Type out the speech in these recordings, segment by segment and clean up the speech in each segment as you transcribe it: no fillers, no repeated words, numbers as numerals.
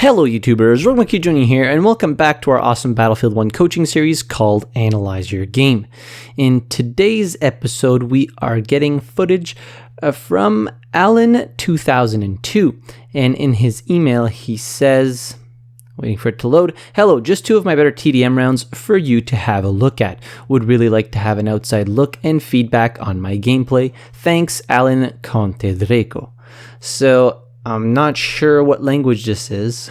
Hello YouTubers, RogueMonkeyJr here, and welcome back to our awesome Battlefield 1 coaching series called Analyze Your Game. In today's episode, we are getting footage from Alan 2002, and in his email he says, waiting for it to load, "Hello, just two of my better TDM rounds for you to have a look at. Would really like to have an outside look and feedback on my gameplay. Thanks, Alan Contedreco." So, I'm not sure what language this is,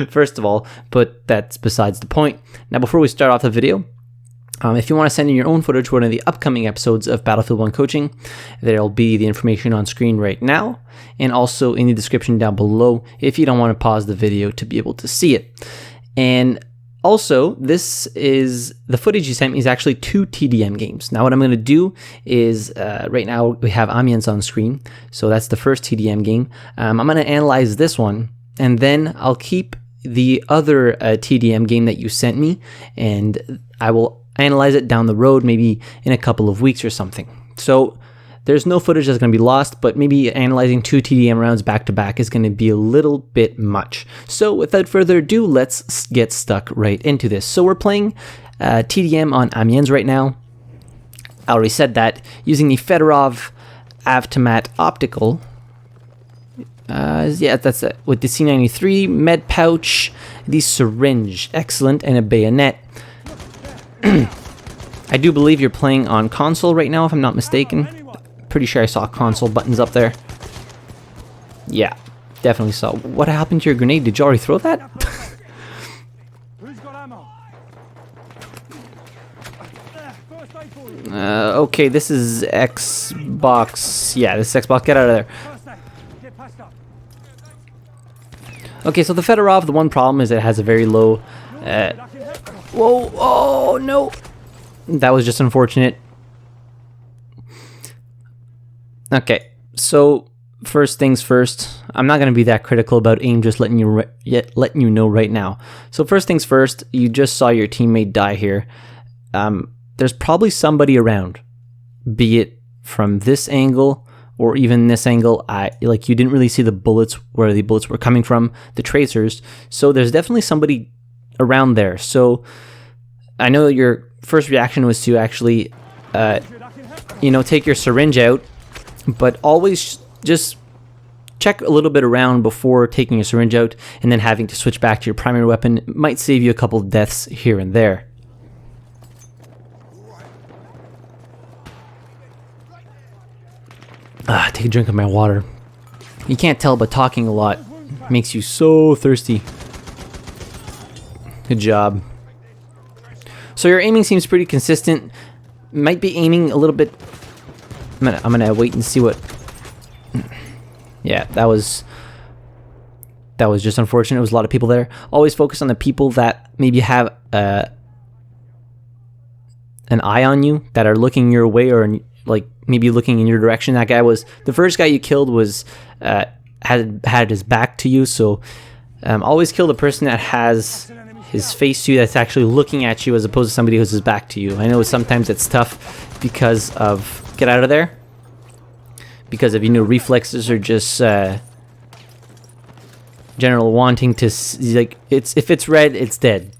first of all, but that's besides the point. Now, before we start off the video, if you want to send in your own footage for one of the upcoming episodes of Battlefield 1 Coaching, there'll be the information on screen right now, and also in the description down below if you don't want to pause the video to be able to see it. And also, this is the footage you sent me is actually two TDM games. Now, what I'm going to do is, right now we have Amiens on screen, so that's the first TDM game. I'm going to analyze this one, and then I'll keep the other TDM game that you sent me, and I will analyze it down the road, maybe in a couple of weeks or something. So there's no footage that's going to be lost, but maybe analyzing two TDM rounds back to back is going to be a little bit much. So without further ado, let's get stuck right into this. So we're playing TDM on Amiens right now. I already said that, using the Fedorov Avtomat Optical. Yeah, that's it. With the C93, med pouch, the syringe, excellent, and a bayonet. I do believe you're playing on console right now, if I'm not mistaken. Pretty sure I saw console buttons up there. Yeah, definitely saw. What happened to your grenade? Did you already throw that? Okay, this is Xbox. Yeah, this is Xbox. Get out of there. Okay, so the Fedorov, the one problem is it has a very low... Whoa, oh no! That was just unfortunate. Okay, so first things first, I'm not going to be that critical about aim, just letting you know right now. So first things first, you just saw your teammate die here. There's probably somebody around, be it from this angle or even this angle. Like, you didn't really see the bullets, where the bullets were coming from, the tracers. So there's definitely somebody around there. So I know your first reaction was to actually, take your syringe out. But always just check a little bit around before taking a syringe out, and then having to switch back to your primary weapon might save you a couple of deaths here and there. Take a drink of my water. You can't tell, but talking a lot makes you so thirsty. Good job. So your aiming seems pretty consistent. Might be aiming a little bit... I'm gonna wait and see what... Yeah, that was just unfortunate. There was a lot of people there. Always focus on the people that maybe have an eye on you, that are looking your way, or like maybe looking in your direction. That guy was... The first guy you killed was... had his back to you, so always kill the person that has his face to you, that's actually looking at you, as opposed to somebody who's his back to you. I know sometimes it's tough because of... Get out of there. Because of, reflexes, or just general wanting to, like, if it's red, it's dead.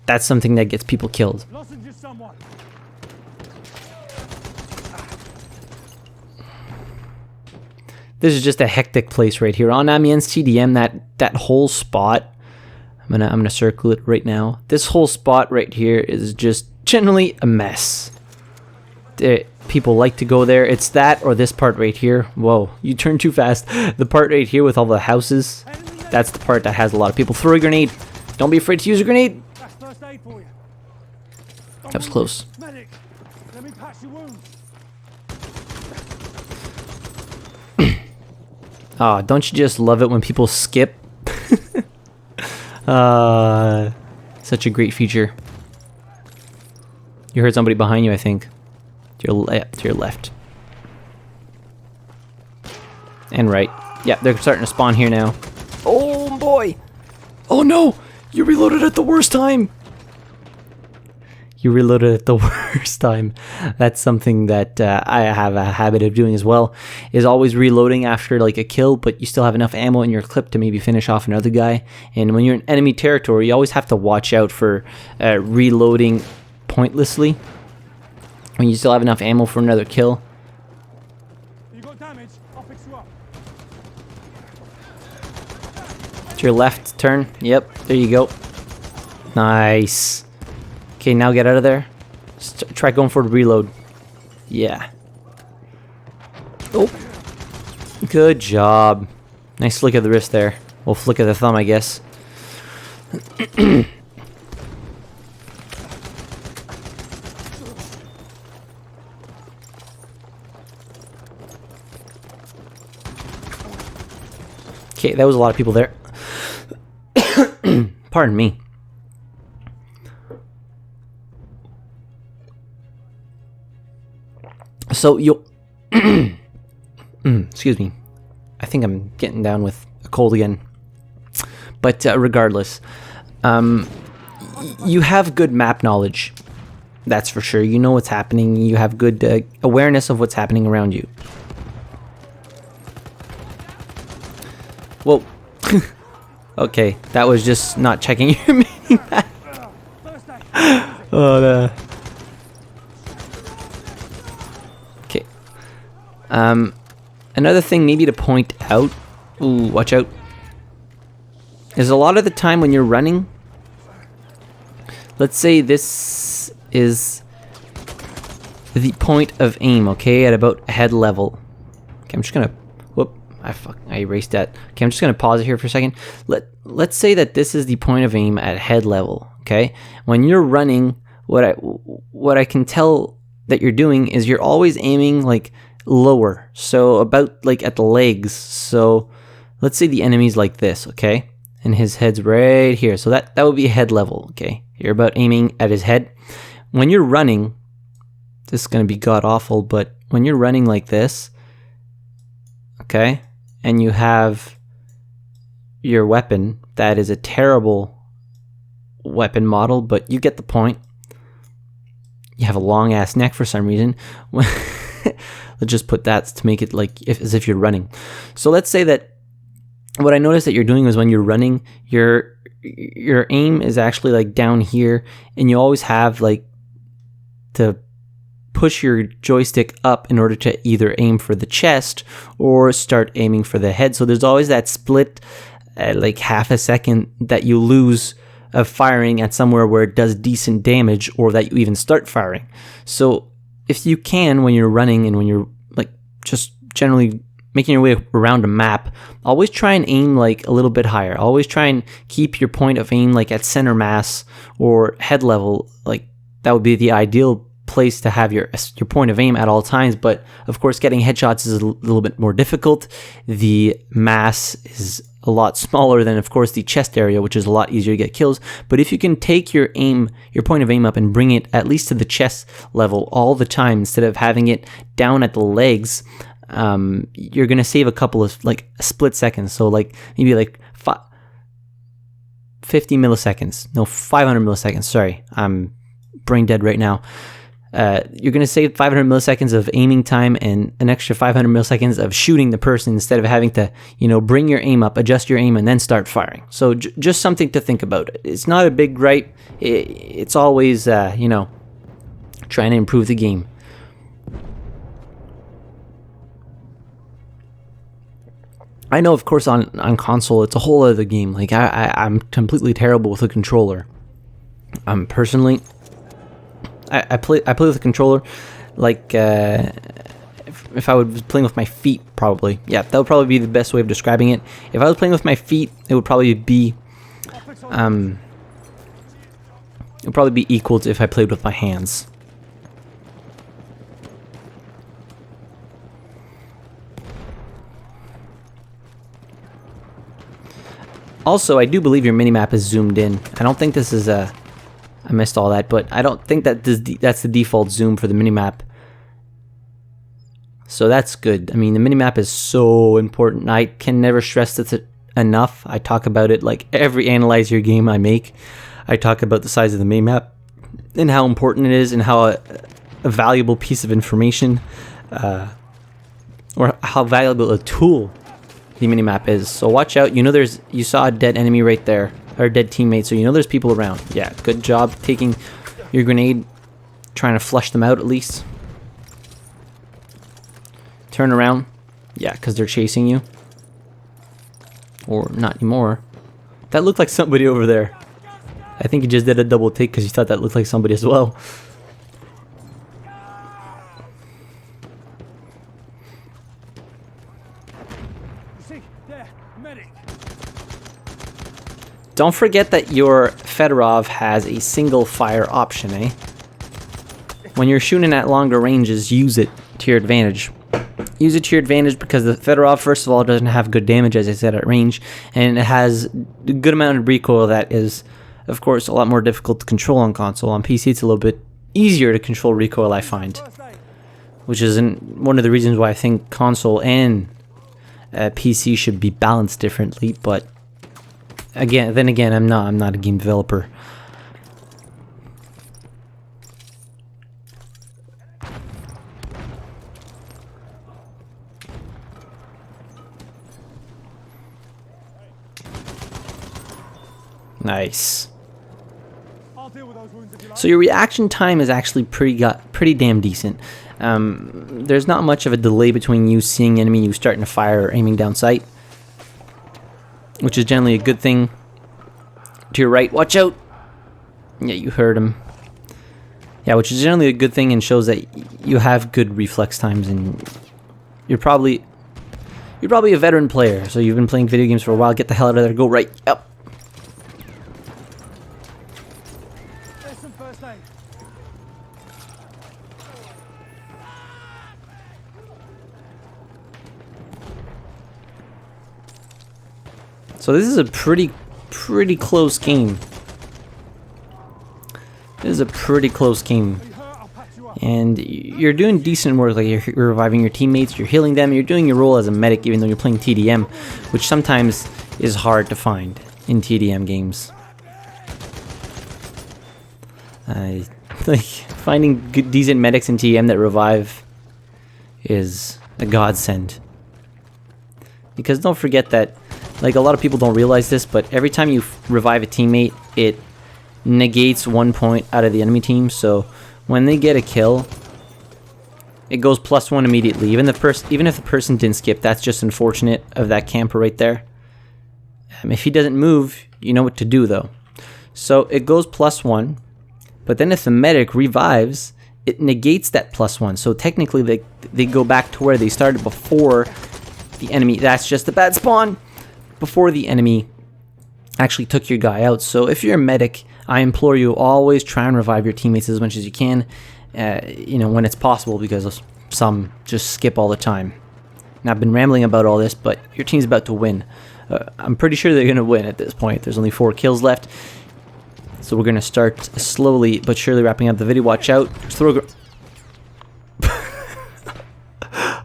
That's something that gets people killed. This is just a hectic place right here on Amiens TDM. That whole spot, I'm gonna circle it right now. This whole spot right here is just generally a mess. People like to go there. It's that or this part right here. Whoa, you turned too fast. The part right here with all the houses, that's the part that has a lot of people. Throw a grenade. Don't be afraid to use a grenade. That was close. Ah, don't you just love it when people skip? Such a great feature. You heard somebody behind you, I think. To your left. And right. Yeah, they're starting to spawn here now. Oh boy! Oh no! You reloaded at the worst time! you reloaded at the worst time. That's something that I have a habit of doing as well, is always reloading after like a kill, but you still have enough ammo in your clip to maybe finish off another guy. And when you're in enemy territory, you always have to watch out for reloading pointlessly when you still have enough ammo for another kill. You got damage, I'll fix you up. To your left turn. Yep, there you go. Nice. Okay, now get out of there. Try going for the reload. Yeah. Oh. Good job. Nice flick of the wrist there. Well, flick of the thumb, I guess. Okay, that was a lot of people there. Pardon me. So you'll excuse me. I think I'm getting down with a cold again. But regardless, you have good map knowledge. That's for sure. You know what's happening. You have good awareness of what's happening around you. Whoa. Okay, that was just not checking your mini-map. Oh, no. Okay. Another thing maybe to point out, ooh, watch out, is a lot of the time when you're running, let's say this is the point of aim, okay, at about head level. Okay, I'm just gonna, whoop, I erased that. Okay, I'm just gonna pause it here for a second. Let's say that this is the point of aim at head level, okay? When you're running, what I can tell that you're doing is you're always aiming like lower, so about like at the legs. So let's say the enemy's like this, okay, and his head's right here, so that would be head level. Okay, you're about aiming at his head. When you're running, this is going to be god awful, but when you're running like this, okay, and you have your weapon, that is a terrible weapon model, but you get the point. You have a long ass neck for some reason. Let's just put that to make it like as if you're running. So let's say that what I noticed that you're doing is when you're running, your aim is actually like down here, and you always have like to push your joystick up in order to either aim for the chest or start aiming for the head. So there's always that split, like half a second that you lose of firing at somewhere where it does decent damage, or that you even start firing. So if you can, when you're running and when you're like just generally making your way around a map, always try and aim like a little bit higher. Always try and keep your point of aim like at center mass or head level. Like that would be the ideal place to have your point of aim at all times. But of course, getting headshots is a little bit more difficult. The mass is a lot smaller than, of course, the chest area, which is a lot easier to get kills. But if you can take your aim, your point of aim up and bring it at least to the chest level all the time instead of having it down at the legs, you're gonna save a couple of like split seconds. So like maybe like 50 milliseconds, no, 500 milliseconds. Sorry, I'm brain dead right now. You're going to save 500 milliseconds of aiming time and an extra 500 milliseconds of shooting the person instead of having to, bring your aim up, adjust your aim, and then start firing. So just something to think about. It's not a big gripe. It's always, trying to improve the game. I know, of course, on console, it's a whole other game. Like, I'm completely terrible with a controller. Personally, I play with a controller, like if I was playing with my feet, probably. Yeah, that would probably be the best way of describing it. If I was playing with my feet, it would probably be equal to if I played with my hands. Also, I do believe your minimap is zoomed in. I don't think this is a... I missed all that, but I don't think that that's the default zoom for the minimap. So that's good. I mean, the minimap is so important. I can never stress this enough. I talk about it like every Analyze Your game I make. I talk about the size of the minimap and how important it is, and how a valuable piece of information, or how valuable a tool the minimap is. So watch out. You saw a dead enemy right there, or a dead teammate, so there's people around. Yeah, good job taking your grenade, trying to flush them out at least. Turn around. Yeah, because they're chasing you. Or not anymore. That looked like somebody over there. I think he just did a double take because he thought that looked like somebody as well. Don't forget that your Fedorov has a single fire option, eh? When you're shooting at longer ranges, use it to your advantage. Use it to your advantage because the Fedorov, first of all, doesn't have good damage, as I said, at range, and it has a good amount of recoil that is, of course, a lot more difficult to control on console. On PC, it's a little bit easier to control recoil, I find, which is one of the reasons why I think console and PC should be balanced differently. But then again, I'm not a game developer. Nice. So your reaction time is actually pretty damn decent. There's not much of a delay between you seeing enemy, you starting to fire or aiming down sight, which is generally a good thing. To your right, watch out! Yeah, you heard him. Yeah, which is generally a good thing and shows that you have good reflex times, and you're probably a veteran player, so you've been playing video games for a while. Get the hell out of there. Go right. Yep. So this is a pretty close game. This is a pretty close game. And you're doing decent work, like you're reviving your teammates, you're healing them, you're doing your role as a medic even though you're playing TDM, which sometimes is hard to find in TDM games. Like finding decent medics in TDM that revive is a godsend. Because don't forget that, like, a lot of people don't realize this, but every time you revive a teammate, it negates 1 point out of the enemy team. So when they get a kill, it goes +1 immediately. Even if the person didn't skip, that's just unfortunate of that camper right there. If he doesn't move, you know what to do though. So it goes +1, but then if the medic revives, it negates that +1. So technically they go back to where they started before the enemy. That's just a bad spawn. Before the enemy actually took your guy out. So if you're a medic, I implore you, always try and revive your teammates as much as you can, when it's possible, because some just skip all the time. And I've been rambling about all this, but your team's about to win. I'm pretty sure they're going to win at this point. There's only 4 kills left. So we're going to start slowly but surely wrapping up the video. Watch out. Just throw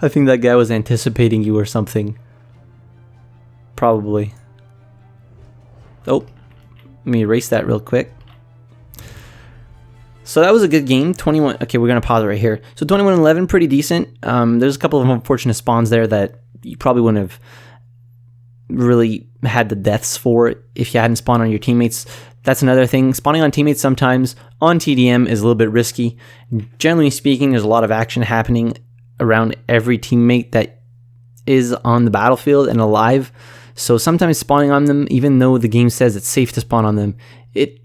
I think that guy was anticipating you or something. Probably. Oh, let me erase that real quick. So that was a good game. 21. Okay, we're gonna pause it right here. So 21-11, pretty decent. There's a couple of unfortunate spawns there that you probably wouldn't have really had the deaths for if you hadn't spawned on your teammates. That's another thing. Spawning on teammates sometimes on TDM is a little bit risky. Generally speaking, there's a lot of action happening around every teammate that is on the battlefield and alive. So sometimes spawning on them, even though the game says it's safe to spawn on them, it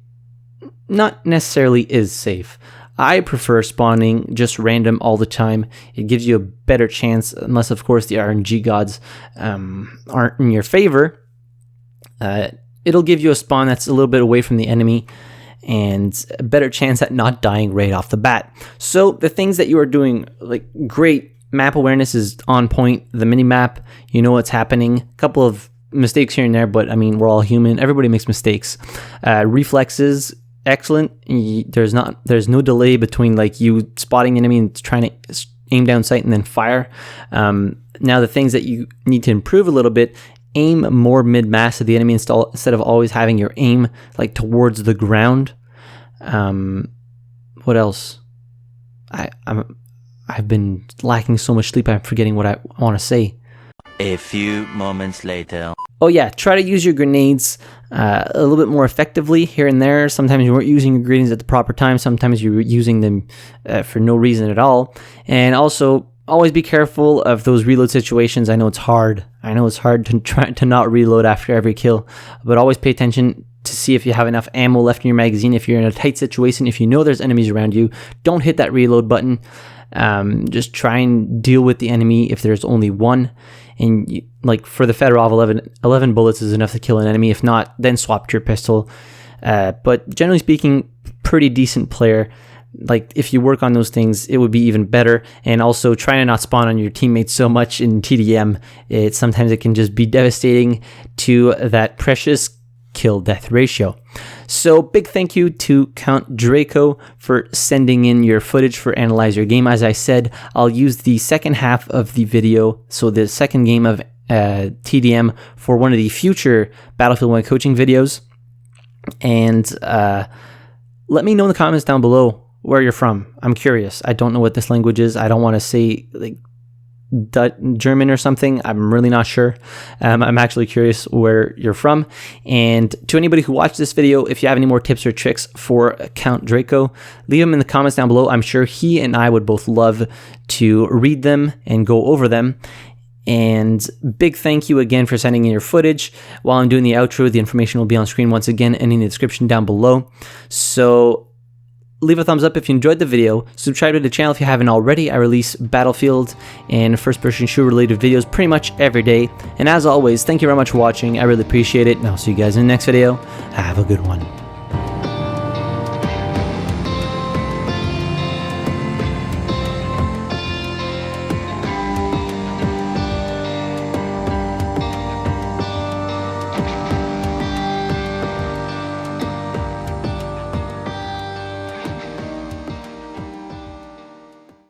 not necessarily is safe. I prefer spawning just random all the time. It gives you a better chance, unless of course the RNG gods aren't in your favor. It'll give you a spawn that's a little bit away from the enemy and a better chance at not dying right off the bat. So the things that you are doing, like, great. Map awareness is on point. The mini map, you know what's happening. A couple of mistakes here and there, but I mean, we're all human. Everybody makes mistakes. Reflexes, excellent. There's no delay between like you spotting enemy and trying to aim down sight and then fire. Now the things that you need to improve a little bit: aim more mid-mass of the enemy instead of always having your aim like towards the ground. What else? I've been lacking so much sleep, I'm forgetting what I want to say. A few moments later. Oh yeah, try to use your grenades a little bit more effectively here and there. Sometimes you weren't using your grenades at the proper time. Sometimes you were using them for no reason at all. And also, always be careful of those reload situations. I know it's hard. I know it's hard to try to not reload after every kill, but always pay attention to see if you have enough ammo left in your magazine. If you're in a tight situation, if you know there's enemies around you, don't hit that reload button. Just try and deal with the enemy if there's only one. And like for the Fedorov, 11 bullets is enough to kill an enemy. If not, then swap to your pistol. But generally speaking, pretty decent player. Like if you work on those things, it would be even better. And also try to not spawn on your teammates so much in TDM. Sometimes it can just be devastating to that precious kill death ratio. So big thank you to Count Draco for sending in your footage for Analyze Your Game. As I said, I'll use the second half of the video, so the second game of TDM, for one of the future Battlefield 1 coaching videos. And let me know in the comments down below where you're from. I'm curious. I don't know what this language is. I don't want to say like German or something. I'm really not sure. I'm actually curious where you're from. And to anybody who watched this video, if you have any more tips or tricks for Count Draco, leave them in the comments down below. I'm sure he and I would both love to read them and go over them. And big thank you again for sending in your footage. While I'm doing the outro, the information will be on screen once again and in the description down below. So leave a thumbs up if you enjoyed the video. Subscribe to the channel if you haven't already. I release Battlefield and first-person shooter related videos pretty much every day. And as always, thank you very much for watching. I really appreciate it. And I'll see you guys in the next video. Have a good one.